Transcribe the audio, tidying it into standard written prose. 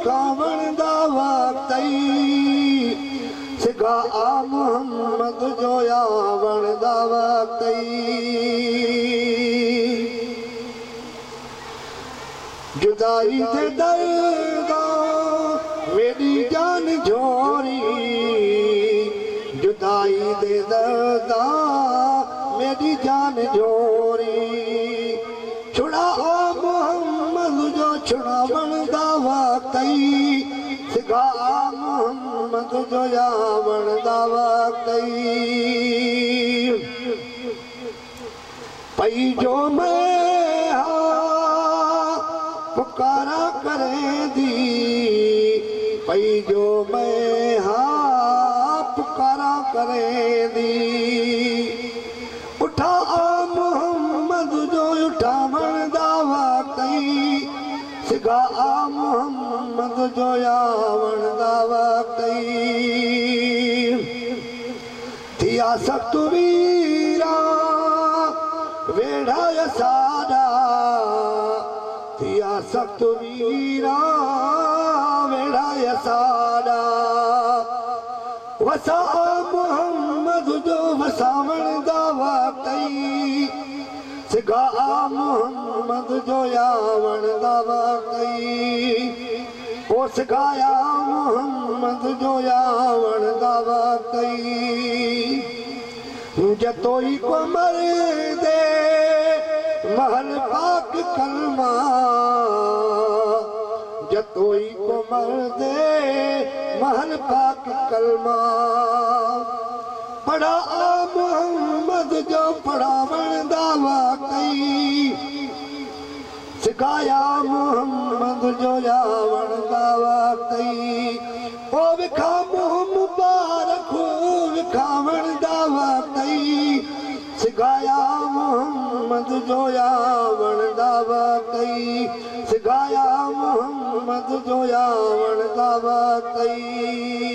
खावण दा वक्तई सिगा आ मोहम्मद जो यावण दा वक्तई जुदाई दे दर्दा मेरी जान झोरी जुदाई दे दर्दा मेरी जान झोरी छुड़ा मोहम्मद जो छुड़ावण दा वक्तई सिगा मोहम्मद जो यावण दा वक्तई पई जो मैं पुकारा करे दी पई जो मैं पुकारा करे दी उठा मोहम्मद जो उठावण दा वक्तई सिगा मोहम्मद जो यावण दा वक्तई थिया सख्त वीरा वेढ़ा सादा थिया सख्त वीरा वेढ़ा सादा वसा मोहम्मद जो वसावण दा वक्तई सिगा मोहम्मद जो यावण दा वक्तई ओ सिगाया मोहम्मद जो यावण दा वक्तई जतोई को मर दे महल पाक कलमा जतोई को मर दे महल पाक कलमा पढ़ा मोहम्मद जो पढ़ावण दा वक्तई सिखाया मोहम्मद जो यावण दा वक्तई ओ विखा मुँह मुबारक विखावण दा वक्तई सिखाया मोहम्मद जो यावण दा वक्तई सिखाया मोहम्मद जो यावण दा वक्तई